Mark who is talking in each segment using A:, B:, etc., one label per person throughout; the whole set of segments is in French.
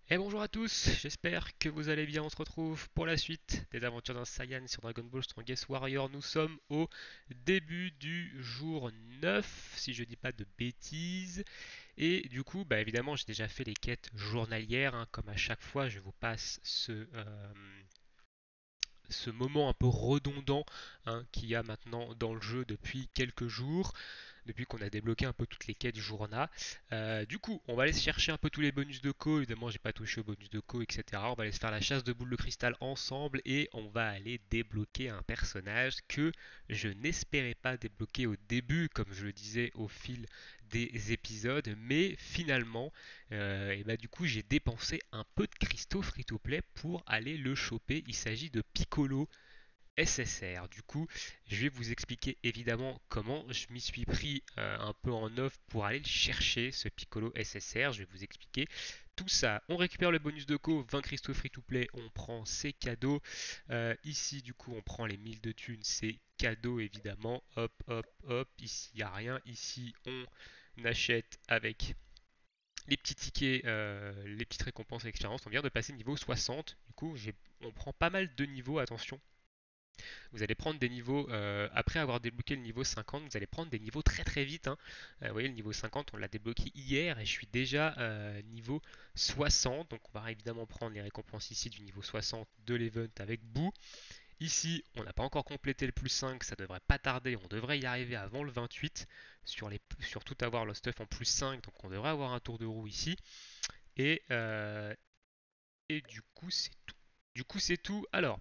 A: Et bonjour à tous, j'espère que vous allez bien. On se retrouve pour la suite des aventures d'un Saiyan sur Dragon Ball Strongest Warrior. Nous sommes au début du jour 9, si je dis pas de bêtises. Et du coup, bah évidemment, j'ai déjà fait les quêtes journalières, hein. Comme à chaque fois, je vous passe ce moment un peu redondant, hein, qu'il y a maintenant dans le jeu depuis quelques jours, depuis qu'on a débloqué un peu toutes les quêtes journa. Du coup, on va aller chercher un peu tous les bonus de co. Évidemment, j'ai pas touché aux bonus de co, etc. On va aller se faire la chasse de boules de cristal ensemble et on va aller débloquer un personnage que je n'espérais pas débloquer au début, comme je le disais au fil des épisodes, mais finalement, et bah du coup, j'ai dépensé un peu de cristaux free-to-play pour aller le choper. Il s'agit de Piccolo SSR. Du coup, je vais vous expliquer évidemment comment je m'y suis pris un peu en off pour aller le chercher, ce Piccolo SSR. Je vais vous expliquer tout ça. On récupère le bonus de co, 20 cristaux free to play, on prend ses cadeaux. Ici, du coup, on prend les 1000 de thunes, c'est cadeau évidemment. Hop, hop, hop. Ici, il n'y a rien. Ici, on achète avec les petits tickets, les petites récompenses et expérience. On vient de passer niveau 60. Du coup, on prend pas mal de niveaux, attention. Vous allez prendre des niveaux, après avoir débloqué le niveau 50, vous allez prendre des niveaux très très vite, hein. Vous voyez, le niveau 50, on l'a débloqué hier et je suis déjà niveau 60. Donc on va évidemment prendre les récompenses ici du niveau 60 de l'event avec Boo. Ici, on n'a pas encore complété le plus 5, ça devrait pas tarder, on devrait y arriver avant le 28 sur tout avoir le stuff en plus 5, donc on devrait avoir un tour de roue ici. Et, euh, et du coup, c'est tout. Du coup, c'est tout. Alors,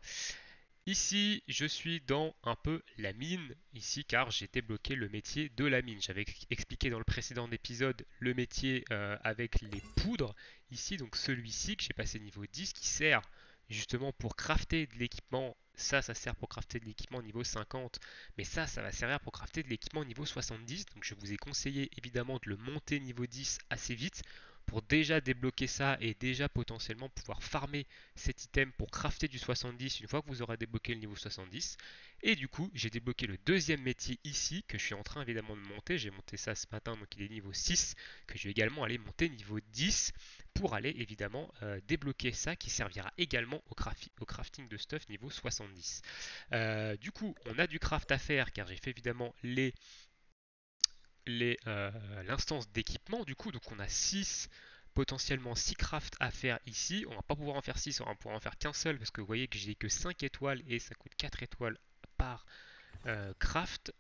A: ici, je suis dans un peu la mine, ici, car j'ai débloqué le métier de la mine. J'avais expliqué dans le précédent épisode le métier avec les poudres, ici, donc celui-ci que j'ai passé niveau 10, qui sert justement pour crafter de l'équipement. Ça sert pour crafter de l'équipement niveau 50, mais ça va servir pour crafter de l'équipement niveau 70. Donc je vous ai conseillé évidemment de le monter niveau 10 assez vite pour déjà débloquer ça et déjà potentiellement pouvoir farmer cet item pour crafter du 70 une fois que vous aurez débloqué le niveau 70. Et du coup, j'ai débloqué le deuxième métier ici, que je suis en train évidemment de monter. J'ai monté ça ce matin, donc il est niveau 6, que je vais également aller monter niveau 10 pour aller évidemment débloquer ça qui servira également au crafting de stuff niveau 70. Du coup, on a du craft à faire car j'ai fait évidemment l'instance d'équipement du coup, donc on a 6 potentiellement 6 crafts à faire ici. On va pas pouvoir en faire 6, on va pouvoir en faire qu'un seul parce que vous voyez que j'ai que 5 étoiles et ça coûte 4 étoiles par craft.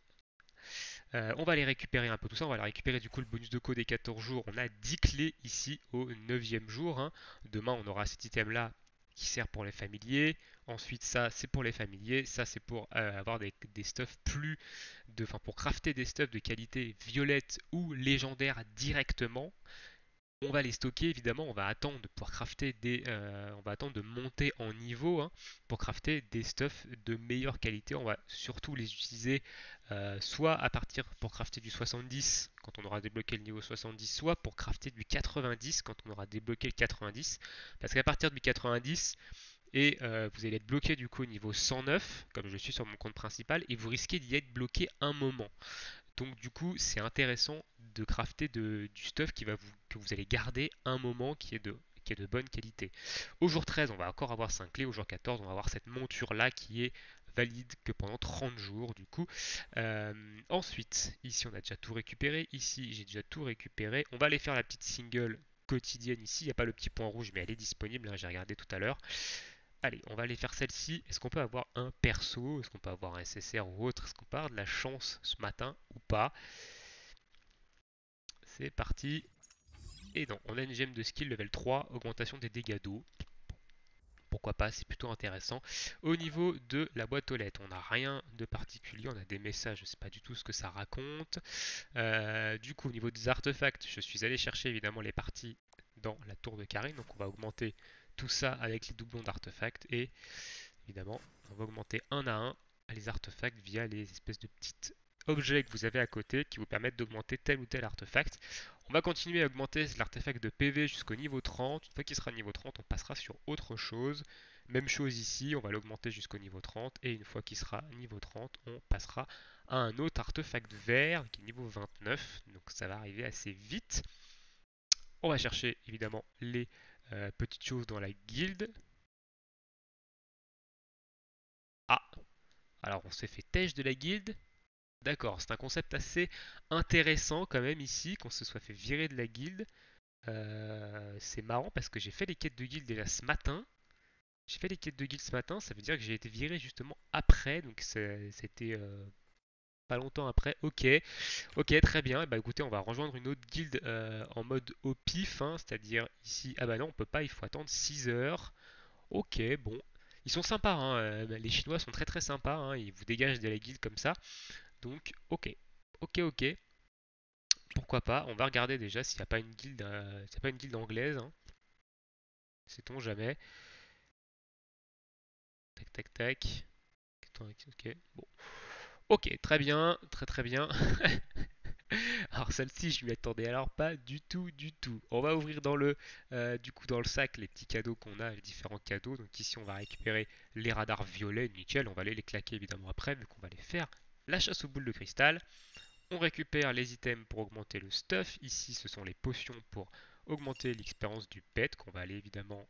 A: On va aller récupérer un peu tout ça, on va aller récupérer du coup le bonus de code des 14 jours. On a 10 clés ici au 9e jour, hein. Demain on aura cet item là qui sert pour les familiers. Ensuite ça c'est pour les familiers, ça c'est pour avoir des stuffs enfin pour crafter des stuffs de qualité violette ou légendaire directement. On va les stocker évidemment, on va attendre de pouvoir crafter on va attendre de monter en niveau, hein, pour crafter des stuffs de meilleure qualité. On va surtout les utiliser soit à partir pour crafter du 70 quand on aura débloqué le niveau 70, soit pour crafter du 90 quand on aura débloqué le 90. Parce qu'à partir du 90, vous allez être bloqué du coup au niveau 109, comme je suis sur mon compte principal, et vous risquez d'y être bloqué un moment. Donc du coup, c'est intéressant de crafter du stuff que vous allez garder un moment qui est de bonne qualité. Au jour 13, on va encore avoir 5 clés. Au jour 14, on va avoir cette monture là qui est valide que pendant 30 jours du coup. Ensuite, ici on a déjà tout récupéré. Ici, j'ai déjà tout récupéré. On va aller faire la petite single quotidienne ici. Il n'y a pas le petit point rouge, mais elle est disponible, hein, j'ai regardé tout à l'heure. Allez, on va aller faire celle-ci. Est-ce qu'on peut avoir un perso? Est-ce qu'on peut avoir un SSR ou autre? Est-ce qu'on peut avoir de la chance ce matin ou pas? C'est parti. Et non, on a une gemme de skill level 3, augmentation des dégâts d'eau. Pourquoi pas, c'est plutôt intéressant. Au niveau de la boîte aux lettres, on n'a rien de particulier, on a des messages, je ne sais pas du tout ce que ça raconte. Du coup, au niveau des artefacts, je suis allé chercher évidemment les parties dans la tour de Karine, donc on va augmenter tout ça avec les doublons d'artefacts et évidemment, on va augmenter un à un les artefacts via les espèces de petits objets que vous avez à côté qui vous permettent d'augmenter tel ou tel artefact. On va continuer à augmenter l'artefact de PV jusqu'au niveau 30. Une fois qu'il sera niveau 30, on passera sur autre chose. Même chose ici, on va l'augmenter jusqu'au niveau 30 et une fois qu'il sera niveau 30, on passera à un autre artefact vert qui est niveau 29. Donc ça va arriver assez vite. On va chercher évidemment les petites choses dans la guilde. Ah, alors on s'est fait têche de la guilde. D'accord, c'est un concept assez intéressant quand même ici, qu'on se soit fait virer de la guilde. C'est marrant parce que j'ai fait les quêtes de guilde déjà ce matin. J'ai fait les quêtes de guilde ce matin, ça veut dire que j'ai été viré justement après, donc c'était pas longtemps après. Ok, ok, très bien. Et bah écoutez, on va rejoindre une autre guilde en mode au pif, hein, c'est-à-dire ici. Ah bah non, on peut pas, il faut attendre 6 heures. Ok, bon. Ils sont sympas, hein, les Chinois sont très très sympas, hein, ils vous dégagent de la guilde comme ça. Donc, ok. Ok, ok. Pourquoi pas? On va regarder déjà s'il n'y a pas une guilde, s'il y a pas une guilde anglaise, hein. Sait-on jamais. Tac, tac, tac. Ok, bon. Ok, très bien, très très bien. Alors celle-ci, je m'y attendais alors pas du tout, du tout. On va ouvrir dans le, du coup, dans le sac les petits cadeaux qu'on a, les différents cadeaux. Donc ici, on va récupérer les radars violets, nickel. On va aller les claquer évidemment après, vu qu'on va les faire. La chasse aux boules de cristal. On récupère les items pour augmenter le stuff. Ici, ce sont les potions pour augmenter l'expérience du pet qu'on va aller évidemment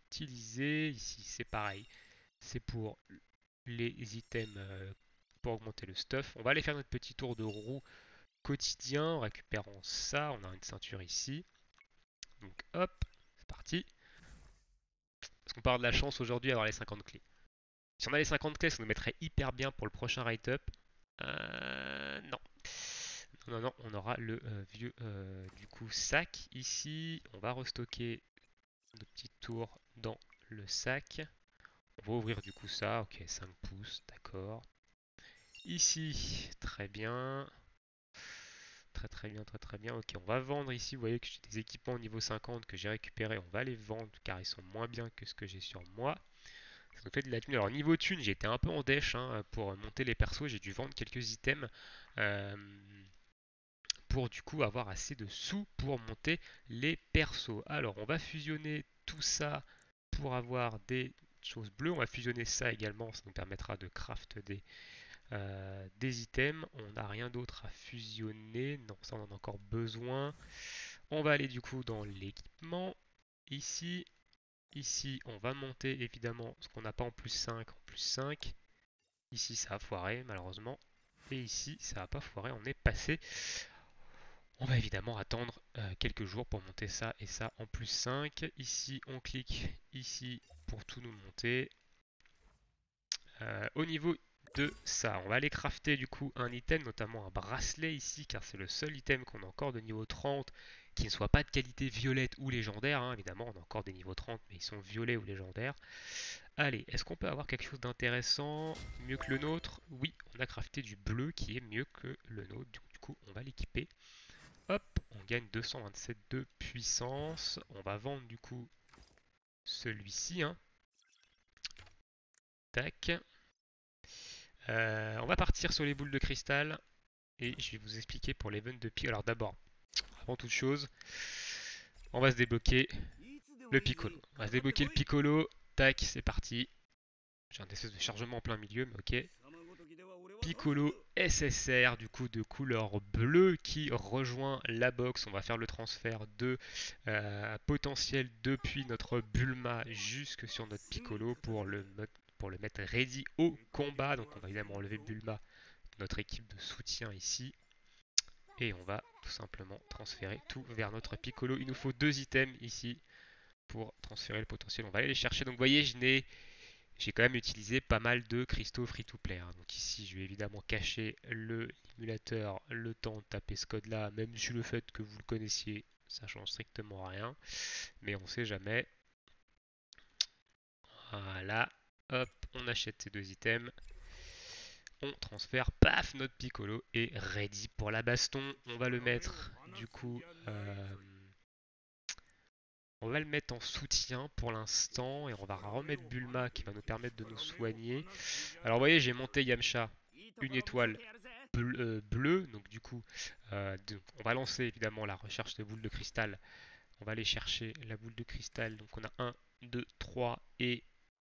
A: utiliser. Ici, c'est pareil. C'est pour les items pour augmenter le stuff. On va aller faire notre petit tour de roue quotidien en récupérant ça. On a une ceinture ici. Donc hop, c'est parti. Parce qu'on part de la chance aujourd'hui à avoir les 50 clés. Si on a les 50 clés, ça nous mettrait hyper bien pour le prochain write-up. Non. Non, non, on aura le vieux du coup sac ici. On va restocker nos petits tours dans le sac. On va ouvrir du coup ça. Ok, 5 pouces, d'accord. Ici, très bien. Très très bien, très très bien. Ok, on va vendre ici. Vous voyez que j'ai des équipements au niveau 50 que j'ai récupérés. On va les vendre car ils sont moins bien que ce que j'ai sur moi. Ça nous fait de la thune. Alors niveau thune, j'ai été un peu en dèche hein, pour monter les persos. J'ai dû vendre quelques items euh, pour du coup avoir assez de sous pour monter les persos. Alors on va fusionner tout ça pour avoir des choses bleues. On va fusionner ça également. Ça nous permettra de craft des items. On n'a rien d'autre à fusionner. Non, ça on en a encore besoin. On va aller du coup dans l'équipement. Ici, ici, on va monter évidemment ce qu'on n'a pas en plus 5 en plus 5. Ici, ça a foiré malheureusement. Et ici, ça n'a pas foiré, on est passé. On va évidemment attendre quelques jours pour monter ça et ça en plus 5. Ici, on clique ici pour tout nous monter. Au niveau de ça, on va aller crafter du coup un item, notamment un bracelet ici, car c'est le seul item qu'on a encore de niveau 30 qui ne soit pas de qualité violette ou légendaire, hein. Évidemment, on a encore des niveaux 30, mais ils sont violets ou légendaires. Allez, est-ce qu'on peut avoir quelque chose d'intéressant, mieux que le nôtre? Oui, on a crafté du bleu qui est mieux que le nôtre, du coup on va l'équiper. Hop, on gagne 227 de puissance. On va vendre du coup celui-ci, hein. Tac. On va partir sur les boules de cristal et je vais vous expliquer pour l'event de pic. Alors d'abord, avant toute chose, on va se débloquer le piccolo. On va se débloquer le piccolo. Tac, c'est parti. J'ai un espèce de chargement en plein milieu, mais ok. Piccolo SSR, du coup de couleur bleue, qui rejoint la box. On va faire le transfert de potentiel depuis notre Bulma jusque sur notre Piccolo pour le mettre ready au combat. Donc on va évidemment enlever Bulma de notre équipe de soutien ici. Et on va tout simplement transférer tout vers notre Piccolo. Il nous faut deux items ici pour transférer le potentiel. On va aller les chercher. Donc vous voyez, j'ai quand même utilisé pas mal de cristaux free-to-play, hein. Donc ici, je vais évidemment cacher l'émulateur le temps de taper ce code-là, même si le fait que vous le connaissiez, ça change strictement rien. Mais on sait jamais. Voilà. Hop, on achète ces deux items. On transfère, paf, notre Piccolo est ready pour la baston. On va le mettre, du coup, on va le mettre en soutien pour l'instant et on va remettre Bulma qui va nous permettre de nous soigner. Alors vous voyez, j'ai monté Yamcha une étoile bleue, donc du coup, on va lancer évidemment la recherche de boules de cristal. On va aller chercher la boule de cristal. Donc on a 1, 2, 3 et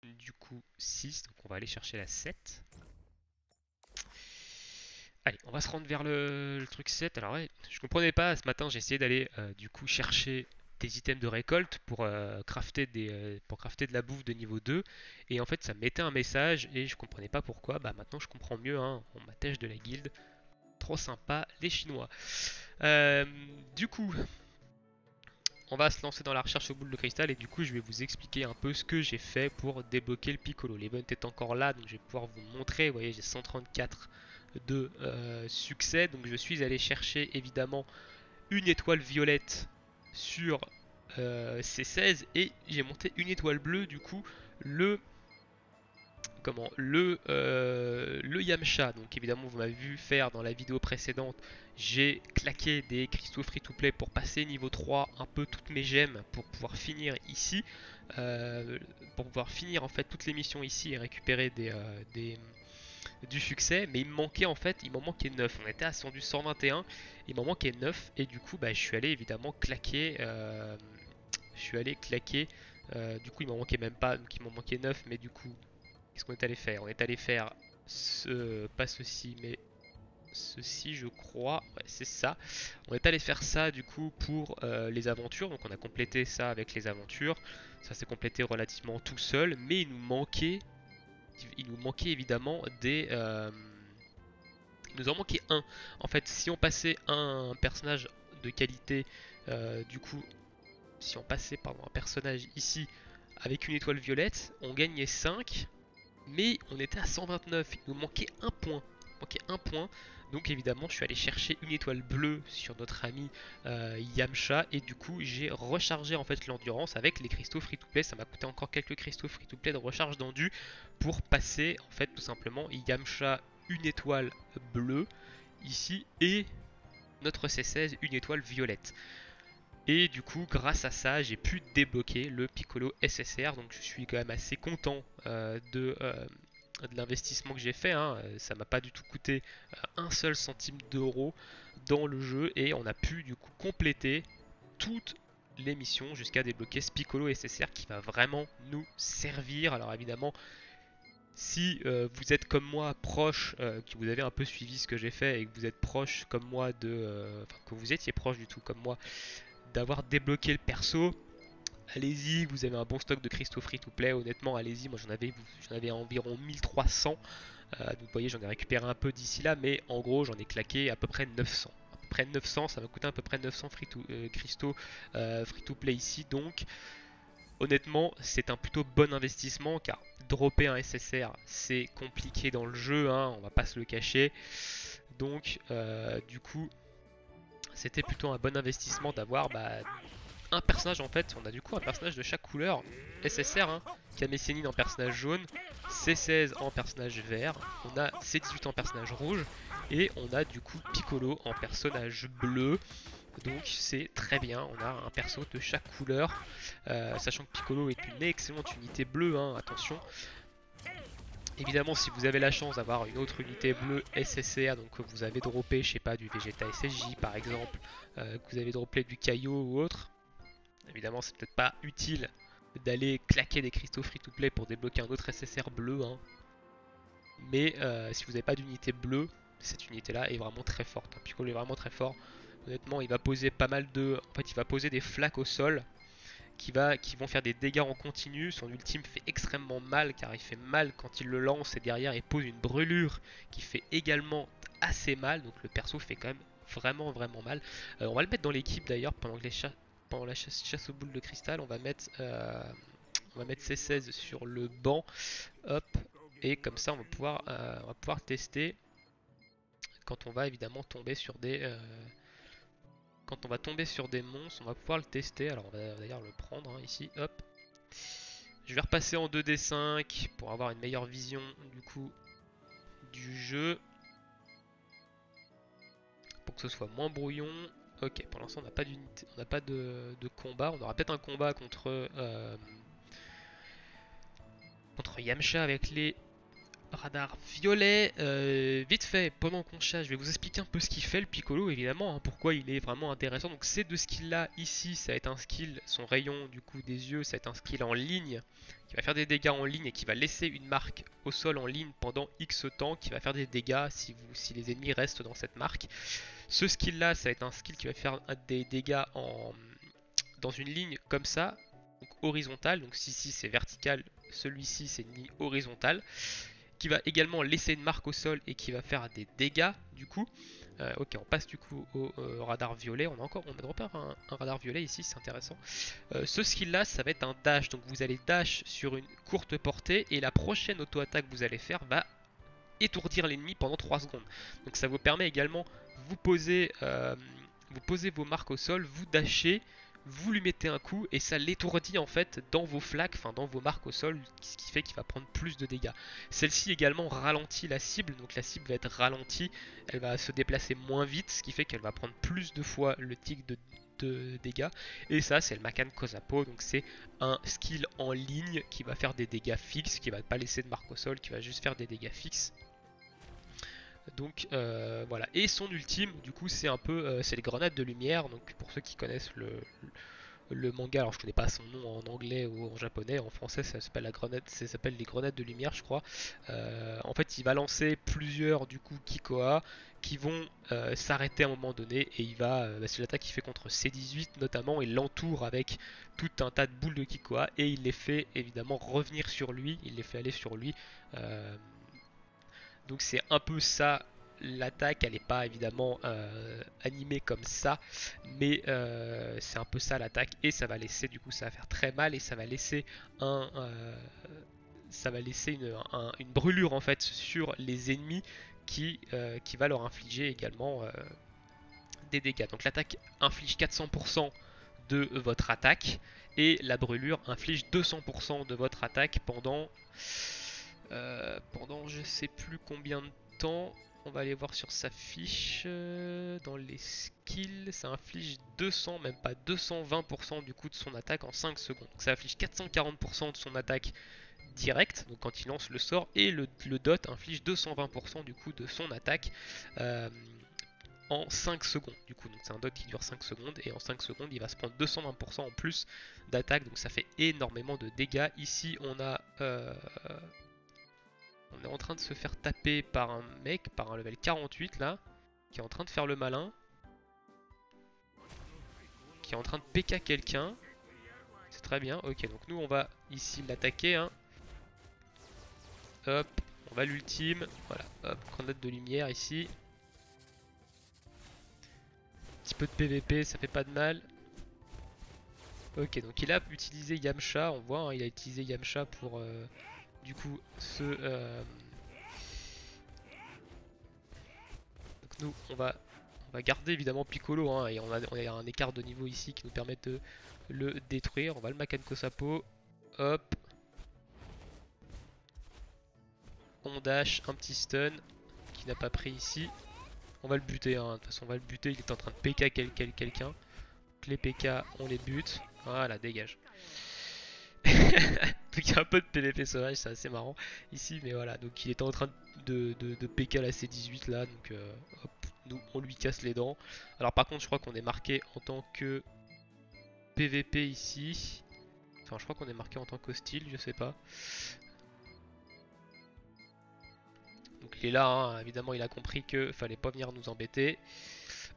A: du coup 6. Donc on va aller chercher la 7. Allez, on va se rendre vers le truc 7. Alors ouais, je comprenais pas, ce matin j'ai essayé d'aller du coup chercher des items de récolte pour crafter de la bouffe de niveau 2 et en fait ça me mettait un message et je comprenais pas pourquoi. Bah maintenant je comprends mieux, hein, on m'attache de la guilde. Trop sympa les Chinois. Euh, du coup, on va se lancer dans la recherche aux boules de cristal et du coup je vais vous expliquer un peu ce que j'ai fait pour débloquer le piccolo. L'event est encore là donc je vais pouvoir vous montrer. Vous voyez j'ai 134 de succès, donc je suis allé chercher évidemment une étoile violette sur C16 et j'ai monté une étoile bleue du coup le le Yamcha. Donc évidemment vous m'avez vu faire dans la vidéo précédente, j'ai claqué des cristaux free to play pour passer niveau 3 un peu toutes mes gemmes pour pouvoir finir ici, pour pouvoir finir en fait toutes les missions ici et récupérer du succès, mais il me manquait en fait, il m'en manquait 9. On était ascendu 121, il m'en manquait 9 et du coup bah, je suis allé évidemment claquer, du coup il m'en manquait même pas, donc il m'en manquait 9, mais du coup qu'est-ce qu'on est allé faire? On est allé faire pas ceci, mais ceci je crois, ouais c'est ça. On est allé faire ça du coup pour les aventures, donc on a complété ça avec les aventures, ça s'est complété relativement tout seul, mais il nous manquait évidemment il nous en manquait un. En fait, si on passait un personnage de qualité, du coup, si on passait pardon, un personnage ici avec une étoile violette, on gagnait 5, mais on était à 129. Il nous manquait un point. Donc évidemment, je suis allé chercher une étoile bleue sur notre ami Yamcha et du coup, j'ai rechargé en fait l'endurance avec les cristaux free to play. Ça m'a coûté encore quelques cristaux free to play de recharge d'endu pour passer en fait tout simplement Yamcha une étoile bleue ici et notre C16 une étoile violette. Et du coup, grâce à ça, j'ai pu débloquer le Piccolo SSR. Donc je suis quand même assez content de l'investissement que j'ai fait. Hein. Ça m'a pas du tout coûté un seul centime d'euro dans le jeu. Et on a pu du coup compléter toutes les missions jusqu'à débloquer ce Piccolo SSR qui va vraiment nous servir. Alors évidemment, si vous êtes comme moi proche, que vous avez un peu suivi ce que j'ai fait et que vous êtes proche comme moi enfin que vous étiez proche du tout comme moi d'avoir débloqué le perso, allez-y, vous avez un bon stock de cristaux free to play, honnêtement allez-y, moi j'en avais environ 1300, donc vous voyez j'en ai récupéré un peu d'ici là, mais en gros j'en ai claqué à peu près 900. À peu près 900, ça m'a coûté à peu près 900 cristaux free to play ici, donc honnêtement, c'est un plutôt bon investissement car dropper un SSR c'est compliqué dans le jeu, hein, on va pas se le cacher. Donc, du coup, c'était plutôt un bon investissement d'avoir un personnage en fait. On a du coup un personnage de chaque couleur SSR, hein, Kame en personnage jaune, C16 en personnage vert, on a C18 en personnage rouge et on a du coup Piccolo en personnage bleu. Donc c'est très bien, on a un perso de chaque couleur, sachant que Piccolo est une excellente unité bleue, hein, attention. Évidemment, si vous avez la chance d'avoir une autre unité bleue SSR, donc que vous avez droppé, je sais pas, du Vegeta SSJ par exemple, que vous avez droppé du Kaio ou autre, évidemment c'est peut-être pas utile d'aller claquer des cristaux free to play pour débloquer un autre SSR bleu, hein. Mais si vous n'avez pas d'unité bleue, cette unité là est vraiment très forte. Piccolo est vraiment très fort. Honnêtement, il va poser pas mal de. En fait, il va poser des flaques au sol qui vont faire des dégâts en continu. Son ultime fait extrêmement mal car il fait mal quand il le lance et derrière il pose une brûlure qui fait également assez mal. Donc le perso fait quand même vraiment mal. On va le mettre dans l'équipe d'ailleurs pendant la chasse aux boules de cristal. On va mettre C16 sur le banc. Hop. Et comme ça on va pouvoir tester quand on va évidemment tomber sur quand on va tomber sur des monstres, on va pouvoir le tester. Alors on va d'ailleurs le prendre, hein, ici, hop. Je vais repasser en 2D5 pour avoir une meilleure vision du coup du jeu. Pour que ce soit moins brouillon. Ok, pour l'instant on n'a pas d'unité, on n'a pas de combat. On aura peut-être un combat contre Yamcha avec les radar violet, vite fait, pendant qu'on chasse, je vais vous expliquer un peu ce qu'il fait le Piccolo, évidemment, hein, pourquoi il est vraiment intéressant. Donc ces deux skills là, ici, ça va être un skill, son rayon du coup des yeux, ça va être un skill en ligne, qui va faire des dégâts en ligne et qui va laisser une marque au sol en ligne pendant X temps, qui va faire des dégâts si les ennemis restent dans cette marque. Ce skill là, ça va être un skill qui va faire des dégâts dans une ligne comme ça, donc horizontale, donc si c'est vertical, celui-ci c'est une ligne horizontale, qui va également laisser une marque au sol et qui va faire des dégâts du coup. Ok, on passe du coup au radar violet. On a droppé un radar violet ici, c'est intéressant. Ce skill là, ça va être un dash. Donc vous allez dash sur une courte portée et la prochaine auto-attaque que vous allez faire va étourdir l'ennemi pendant 3 secondes. Donc ça vous permet également, vous posez, vous posez vos marques au sol, vous dashez, vous lui mettez un coup et ça l'étourdit en fait dans vos flaques, enfin dans vos marques au sol, ce qui fait qu'il va prendre plus de dégâts. Celle-ci également ralentit la cible, donc la cible va être ralentie, elle va se déplacer moins vite, ce qui fait qu'elle va prendre plus de fois le tic de dégâts. Et ça c'est le Makan Kosapo, donc c'est un skill en ligne qui va faire des dégâts fixes, qui va pas laisser de marque au sol, qui va juste faire des dégâts fixes. Donc voilà, et son ultime du coup c'est un peu c'est les grenades de lumière. Donc pour ceux qui connaissent le manga, alors je connais pas son nom en anglais ou en japonais, en français ça s'appelle la grenade, ça s'appelle les grenades de lumière je crois. En fait il va lancer plusieurs du coup Kikoa qui vont s'arrêter à un moment donné et il va, c'est l'attaque qu'il fait contre C18 notamment, il l'entoure avec tout un tas de boules de Kikoa et il les fait évidemment revenir sur lui, il les fait aller sur lui. Euh, donc c'est un peu ça l'attaque, elle n'est pas évidemment animée comme ça, mais c'est un peu ça l'attaque et ça va laisser du coup ça va faire très mal et ça va laisser une brûlure en fait sur les ennemis qui va leur infliger également des dégâts. Donc l'attaque inflige 400% de votre attaque et la brûlure inflige 200% de votre attaque pendant je sais plus combien de temps. On va aller voir sur sa fiche. Dans les skills, ça inflige 200, même pas 220% du coup de son attaque en 5 secondes. Donc ça inflige 440% de son attaque directe, donc quand il lance le sort, et le dot inflige 220% du coup de son attaque euh, en 5 secondes. Du coup, donc c'est un dot qui dure 5 secondes, et en 5 secondes, il va se prendre 220% en plus d'attaque, donc ça fait énormément de dégâts. Ici, on est en train de se faire taper par un mec, par un level 48 là, qui est en train de faire le malin, qui est en train de PK quelqu'un. C'est très bien, ok, donc nous on va ici l'attaquer, hein. Hop, on va l'ultime, voilà, hop, grenade de lumière ici. Un petit peu de PVP, ça fait pas de mal. Ok, donc il a utilisé Yamcha, on voit, hein, il a utilisé Yamcha pour du coup donc nous on va garder évidemment Piccolo, hein, et on a un écart de niveau ici qui nous permet de le détruire. On va le Makan Kosapo, hop, on dash, un petit stun qui n'a pas pris ici. On va le buter, hein. De toute façon on va le buter, il est en train de PK quelqu'un. Donc les PK on les bute, voilà, dégage. Donc il y a un peu de PVP sauvage, c'est assez marrant ici, mais voilà, donc il était en train de PK la C18 là, donc hop, nous on lui casse les dents. Alors par contre je crois qu'on est marqué en tant que PVP ici, enfin je crois qu'on est marqué en tant qu'hostile, je sais pas. Donc il est là, hein. Évidemment il a compris que fallait pas venir nous embêter.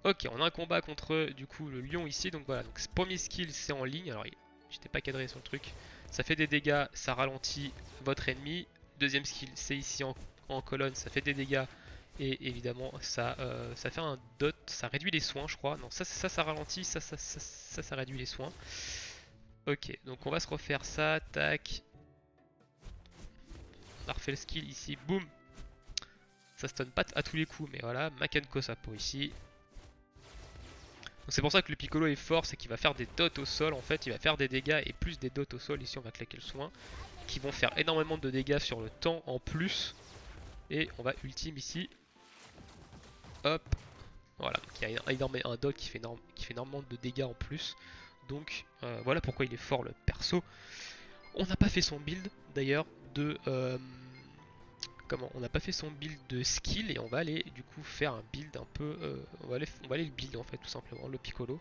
A: Ok, on a un combat contre du coup le lion ici, donc voilà, donc ce premier skill c'est en ligne, alors j'étais pas cadré sur le truc. Ça fait des dégâts, ça ralentit votre ennemi. Deuxième skill c'est ici en colonne, ça fait des dégâts et évidemment ça fait un dot, ça réduit les soins je crois. Non, ça ralentit, ça réduit les soins. Ok, donc on va se refaire ça, tac. On a refait le skill ici, boum. Ça stun pas à tous les coups, mais voilà, Makan Kosapo ici. C'est pour ça que le Piccolo est fort, c'est qu'il va faire des dots au sol en fait, il va faire des dégâts et plus des dots au sol, ici on va claquer le soin, qui vont faire énormément de dégâts sur le temps en plus. Et on va ultime ici, hop, voilà, donc il y a un dot qui fait énormément de dégâts en plus. Donc voilà pourquoi il est fort le perso. On n'a pas fait son build d'ailleurs de comment, on n'a pas fait son build de skill et on va aller du coup faire un build un peu, on va aller le build en fait tout simplement, le Piccolo.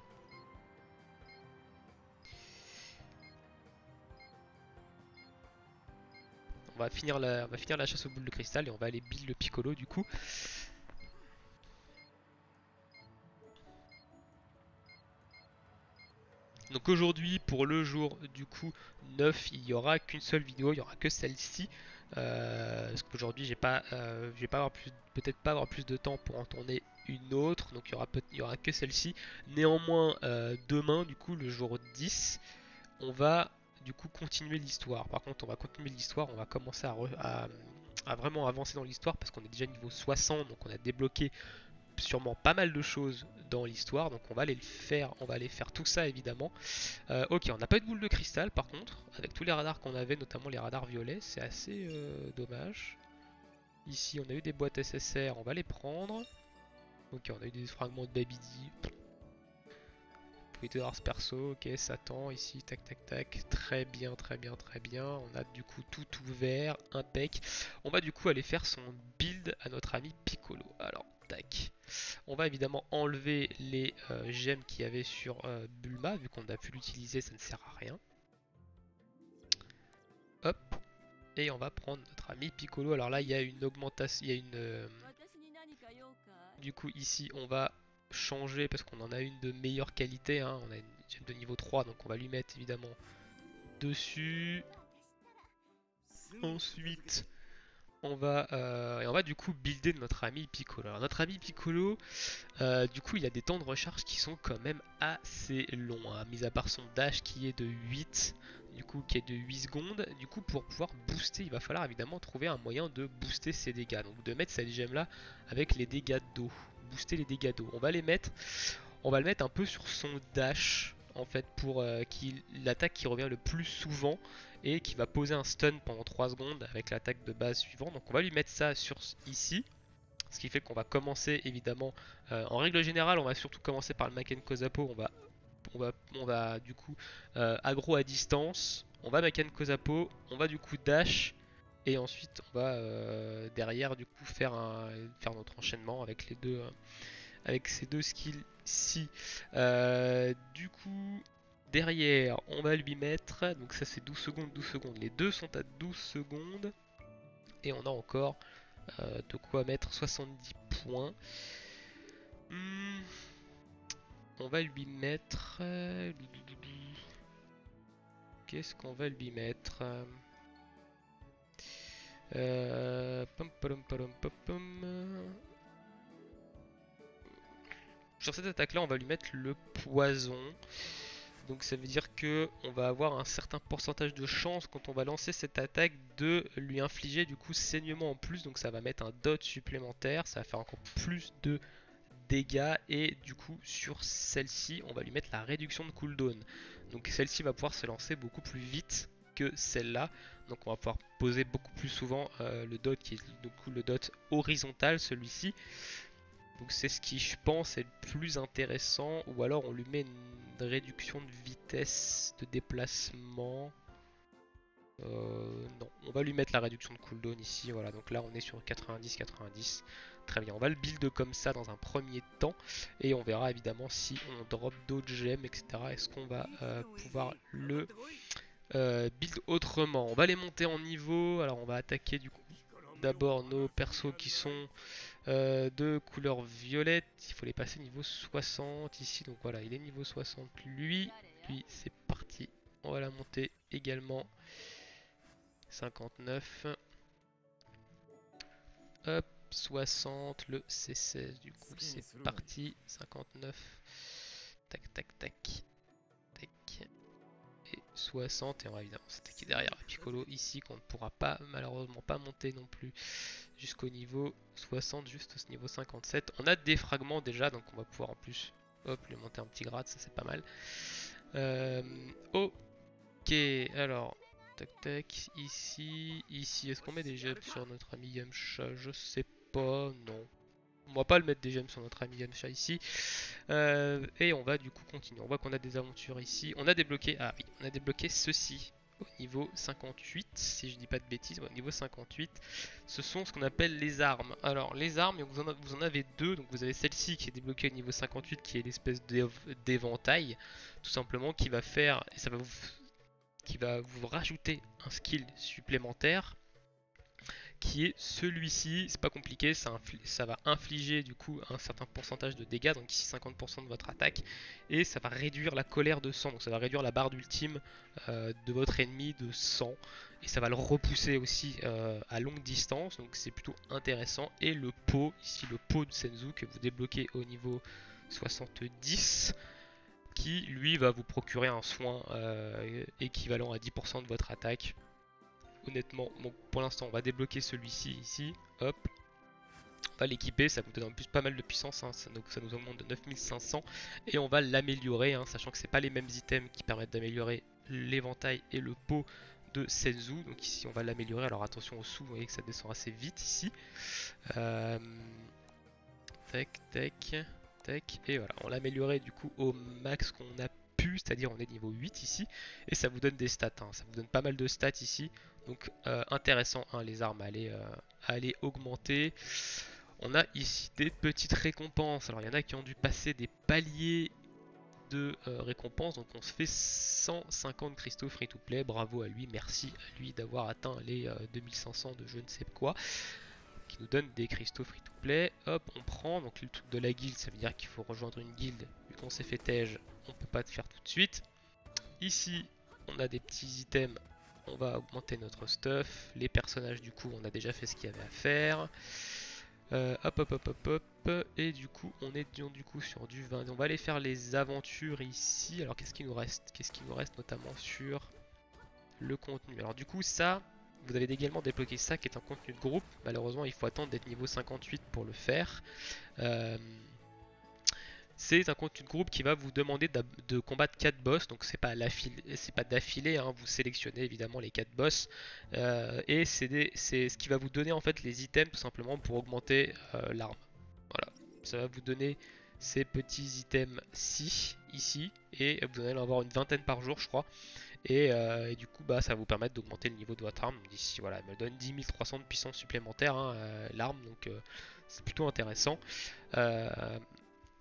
A: On va finir la chasse aux boules de cristal et on va aller build le Piccolo du coup. Donc aujourd'hui, pour le jour du coup 9, il n'y aura qu'une seule vidéo, il n'y aura que celle-ci. Parce qu'aujourd'hui, je vais pas avoir peut-être pas avoir plus de temps pour en tourner une autre, donc il y aura que celle-ci. Néanmoins, demain, du coup, le jour 10, on va du coup continuer l'histoire. Par contre, on va continuer l'histoire, on va commencer à vraiment avancer dans l'histoire parce qu'on est déjà niveau 60, donc on a débloqué sûrement pas mal de choses dans l'histoire, donc on va aller le faire, on va aller faire tout ça évidemment. Ok, on n'a pas eu de boule de cristal par contre, avec tous les radars qu'on avait, notamment les radars violets, c'est assez dommage. Ici on a eu des boîtes SSR, on va les prendre. Ok, on a eu des fragments de Baby D. Propriété de race perso, ok, Satan ici, tac tac tac, très bien, très bien, très bien. On a du coup tout ouvert, impec. On va du coup aller faire son build à notre ami Piccolo. Alors, tac. On va évidemment enlever les gemmes qu'il y avait sur Bulma, vu qu'on a pu l'utiliser, ça ne sert à rien. Hop. Et on va prendre notre ami Piccolo. Alors là, il y a une augmentation, il y a une... Du coup, ici, on va changer parce qu'on en a une de meilleure qualité. Hein. On a une gemme de niveau 3, donc on va lui mettre évidemment dessus. Ensuite, on va du coup builder notre ami Piccolo. Alors notre ami Piccolo, du coup, il a des temps de recharge qui sont quand même assez longs, hein, mis à part son dash qui est de 8, du coup, qui est de 8 secondes. Du coup, pour pouvoir booster, il va falloir évidemment trouver un moyen de booster ses dégâts. Donc, de mettre cette gemme là avec les dégâts d'eau. Booster les dégâts d'eau. On va le mettre un peu sur son dash, en fait, pour l'attaque qui revient le plus souvent et qui va poser un stun pendant 3 secondes avec l'attaque de base suivante. Donc, on va lui mettre ça sur ici. Ce qui fait qu'on va commencer évidemment, en règle générale, on va surtout commencer par le Maken Kozapo. On va du coup aggro à distance. On va Maken Kozapo, on va du coup dash. Et ensuite on va derrière du coup faire notre enchaînement avec les deux, avec ces deux skills ci. Du coup derrière on va lui mettre, donc ça c'est 12 secondes, 12 secondes. Les deux sont à 12 secondes. Et on a encore de quoi mettre 70 points. On va lui mettre... Qu'est-ce qu'on va lui mettre Sur cette attaque là on va lui mettre le poison. Donc ça veut dire que on va avoir un certain pourcentage de chance quand on va lancer cette attaque de lui infliger du coup saignement en plus. Donc ça va mettre un dot supplémentaire, ça va faire encore plus de dégâts. Et du coup sur celle-ci on va lui mettre la réduction de cooldown. Donc celle-ci va pouvoir se lancer beaucoup plus vite que celle-là. Donc on va pouvoir poser beaucoup plus souvent le dot qui est du coup le dot horizontal, celui-ci. Donc c'est ce qui je pense est le plus intéressant. Ou alors on lui met une réduction de vitesse de déplacement. Non, on va lui mettre la réduction de cooldown ici. Voilà, donc là on est sur 90-90. Très bien, on va le build comme ça dans un premier temps. Et on verra évidemment si on drop d'autres gemmes, etc. Est-ce qu'on va pouvoir le build autrement. On va les monter en niveau. Alors on va attaquer du coup d'abord nos persos qui sont de couleur violette. Il faut les passer niveau 60 ici. Donc voilà, il est niveau 60 lui. Lui c'est parti. On va la monter également. 59. Hop, 60. Le C16 du coup c'est parti. 59. Tac tac tac. Tac. Et 60. Et on va évidemment s'attaquer derrière Piccolo ici qu'on ne pourra pas malheureusement pas monter non plus jusqu'au niveau 60, juste au niveau 57. On a des fragments déjà, donc on va pouvoir en plus hop, lui monter un petit grade, ça c'est pas mal. Ok, alors, tac tac, ici, est-ce qu'on met des gemmes sur notre ami Yamcha? Je sais pas, non. On va pas le mettre des gemmes sur notre ami Yamcha ici. Et on va du coup continuer. On voit qu'on a des aventures ici. On a débloqué, ah oui, on a débloqué ceci au niveau 58, si je dis pas de bêtises, au niveau 58, ce sont ce qu'on appelle les armes. Alors les armes, vous en avez deux, donc vous avez celle-ci qui est débloquée au niveau 58, qui est l'espèce d'éventail, tout simplement, qui va faire, et qui va vous rajouter un skill supplémentaire qui est celui-ci. C'est pas compliqué, ça va infliger du coup un certain pourcentage de dégâts, donc ici 50% de votre attaque, et ça va réduire la colère de sang, donc ça va réduire la barre d'ultime de votre ennemi de 100, et ça va le repousser aussi à longue distance, donc c'est plutôt intéressant. Et le pot, ici le pot de Senzu que vous débloquez au niveau 70, qui lui va vous procurer un soin équivalent à 10% de votre attaque. Honnêtement, bon, pour l'instant, on va débloquer celui-ci ici. Hop, on va l'équiper. Ça vous donne en plus pas mal de puissance, hein, donc ça nous augmente de 9500. Et on va l'améliorer, hein, sachant que c'est pas les mêmes items qui permettent d'améliorer l'éventail et le pot de Senzu. Donc ici, on va l'améliorer. Alors attention au sous, vous voyez que ça descend assez vite ici. Tac, tac, tac. Et voilà, on l'a amélioré du coup au max qu'on a pu, c'est-à-dire on est niveau 8 ici. Et ça vous donne des stats, hein, ça vous donne pas mal de stats ici. Donc intéressant, hein, les armes à aller augmenter. On a ici des petites récompenses. Alors il y en a qui ont dû passer des paliers de récompenses. Donc on se fait 150 cristaux free to play. Bravo à lui, merci à lui d'avoir atteint les 2500 de je ne sais quoi, qui nous donne des cristaux free to play. Hop, on prend. Donc le truc de la guilde, ça veut dire qu'il faut rejoindre une guilde. Vu qu'on s'est fait tège, on peut pas te faire tout de suite. Ici, on a des petits items. On va augmenter notre stuff. Les personnages, du coup, on a déjà fait ce qu'il y avait à faire. Hop, hop, hop, hop, hop. Et du coup, on est du coup sur du 20. On va aller faire les aventures ici. Alors, qu'est-ce qu'il nous reste? Qu'est-ce qu'il nous reste notamment sur le contenu? Alors, du coup, ça, vous avez également débloqué ça qui est un contenu de groupe. Malheureusement, il faut attendre d'être niveau 58 pour le faire. C'est un contenu de groupe qui va vous demander de combattre 4 boss, donc c'est pas d'affilée, hein, vous sélectionnez évidemment les 4 boss, et c'est ce qui va vous donner en fait les items tout simplement pour augmenter l'arme. Voilà, ça va vous donner ces petits items-ci, ici, et vous allez en avoir une vingtaine par jour je crois, et du coup bah, ça va vous permettre d'augmenter le niveau de votre arme. Ici voilà, elle me donne 10 300 de puissance supplémentaire, hein, l'arme, donc c'est plutôt intéressant. Euh,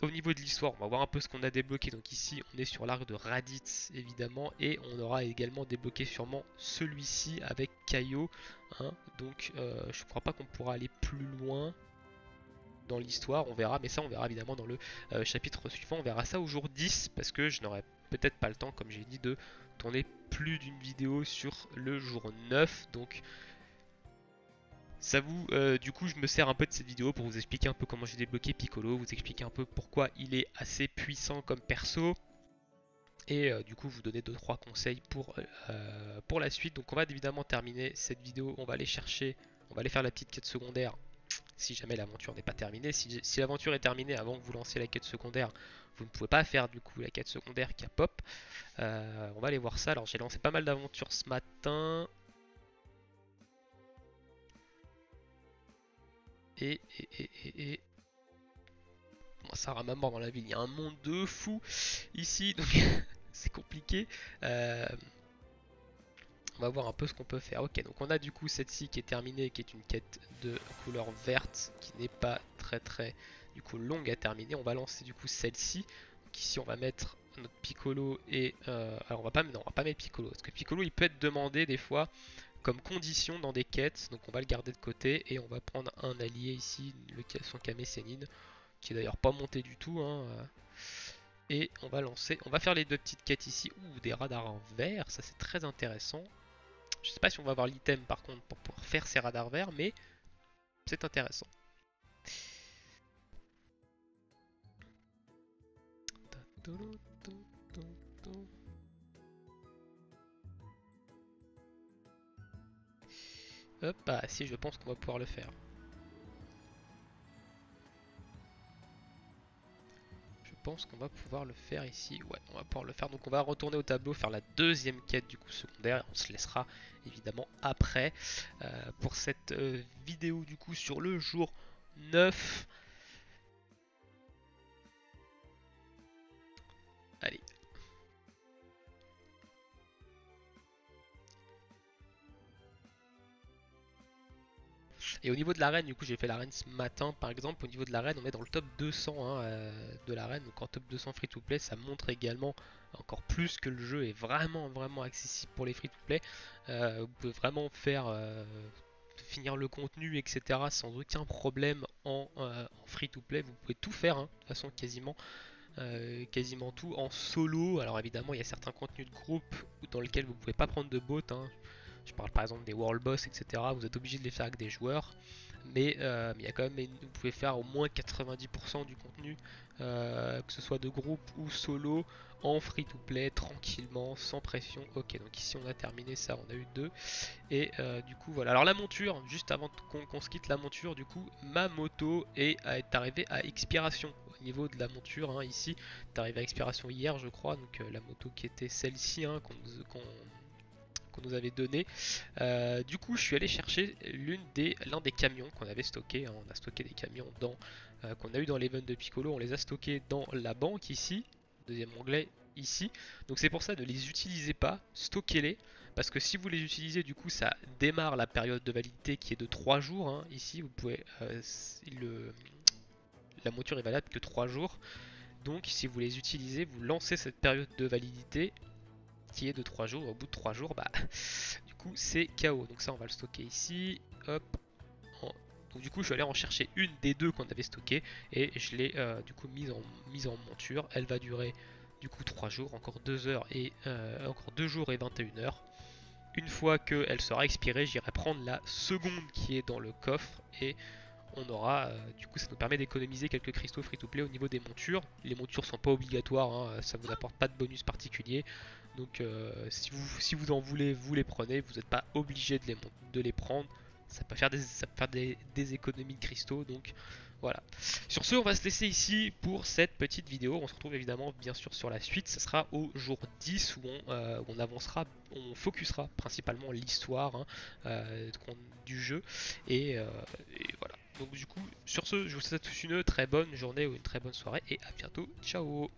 A: Au niveau de l'histoire, on va voir un peu ce qu'on a débloqué. Donc ici, on est sur l'arc de Raditz, évidemment. Et on aura également débloqué sûrement celui-ci avec Kaio, hein. Donc je crois pas qu'on pourra aller plus loin dans l'histoire. On verra, mais ça on verra évidemment dans le chapitre suivant. On verra ça au jour 10, parce que je n'aurai peut-être pas le temps, comme j'ai dit, de tourner plus d'une vidéo sur le jour 9. Donc ça vous, du coup, je me sers un peu de cette vidéo pour vous expliquer un peu comment j'ai débloqué Piccolo, vous expliquer un peu pourquoi il est assez puissant comme perso, et du coup vous donner 2-3 conseils pour la suite. Donc on va évidemment terminer cette vidéo, on va aller chercher, on va aller faire la petite quête secondaire si jamais l'aventure n'est pas terminée. Si l'aventure est terminée avant que vous lanciez la quête secondaire, vous ne pouvez pas faire du coup la quête secondaire qui a pop. On va aller voir ça. Alors j'ai lancé pas mal d'aventures ce matin. Et bon, ça rame à mort dans la ville, il y a un monde de fou ici, donc c'est compliqué. On va voir un peu ce qu'on peut faire. Ok, donc on a du coup cette-ci qui est terminée, qui est une quête de couleur verte, qui n'est pas très du coup longue à terminer. On va lancer du coup celle-ci. Donc ici on va mettre notre Piccolo et... alors on va pas mettre Piccolo, parce que Piccolo il peut être demandé des fois comme condition dans des quêtes, donc on va le garder de côté et on va prendre un allié ici, son Kame Sennin, qui est d'ailleurs pas monté du tout, hein. Et on va lancer, on va faire les deux petites quêtes ici. Ouh, des radars en vert, ça c'est très intéressant. Je sais pas si on va avoir l'item par contre pour pouvoir faire ces radars verts, mais c'est intéressant. Hop, ah si, je pense qu'on va pouvoir le faire. Je pense qu'on va pouvoir le faire ici. Ouais, on va pouvoir le faire. Donc on va retourner au tableau, faire la deuxième quête du coup secondaire. On se laissera évidemment après pour cette vidéo du coup sur le jour 9. Allez. Et au niveau de l'arène, du coup j'ai fait l'arène ce matin par exemple, au niveau de l'arène on est dans le top 200 hein, de l'arène, donc en top 200 free to play ça montre également encore plus que le jeu est vraiment accessible pour les free to play. Vous pouvez vraiment faire finir le contenu etc sans aucun problème en free to play, vous pouvez tout faire hein, de toute façon quasiment tout en solo. Alors évidemment il y a certains contenus de groupe dans lesquels vous pouvez pas prendre de bots hein. Je parle par exemple des World Boss, etc. Vous êtes obligé de les faire avec des joueurs. Mais il y a quand même, vous pouvez faire au moins 90% du contenu, que ce soit de groupe ou solo, en free to play, tranquillement, sans pression. Ok, donc ici on a terminé ça, on a eu deux. Et du coup voilà. Alors la monture, juste avant qu'on se quitte la monture, du coup, ma moto est arrivée à expiration. Au niveau de la monture, hein, ici, est arrivée à expiration hier, je crois. Donc la moto qui était celle-ci, hein, qu'on nous avait donné. Du coup, je suis allé chercher l'un des camions qu'on avait stocké. Hein. On a stocké des camions qu'on a eu dans l'event de Piccolo. On les a stockés dans la banque ici. Deuxième onglet ici. Donc c'est pour ça, ne les utilisez pas, stockez-les. Parce que si vous les utilisez, du coup, ça démarre la période de validité qui est de 3 jours. Hein. Ici, vous pouvez, la monture est valable que 3 jours. Donc si vous les utilisez, vous lancez cette période de validité qui est de 3 jours. Au bout de 3 jours, bah, du coup, c'est KO. Donc ça, on va le stocker ici. Hop. Donc du coup, je suis allé en chercher une des deux qu'on avait stocké et je l'ai du coup mise en monture. Elle va durer du coup 3 jours, encore 2 heures et encore 2 jours et 21 heures. Une fois qu'elle sera expirée, j'irai prendre la seconde qui est dans le coffre et on aura, du coup ça nous permet d'économiser quelques cristaux free to play au niveau des montures. Les montures sont pas obligatoires, hein, ça vous apporte pas de bonus particulier. Donc si vous en voulez, vous les prenez, vous n'êtes pas obligé de les prendre. Ça peut faire des économies de cristaux, donc voilà. Sur ce, on va se laisser ici pour cette petite vidéo. On se retrouve évidemment bien sûr sur la suite. Ce sera au jour 10 où on avancera, on focusera principalement l'histoire hein, du jeu. Et voilà. Donc du coup, sur ce, je vous souhaite tous une très bonne journée ou une très bonne soirée et à bientôt. Ciao!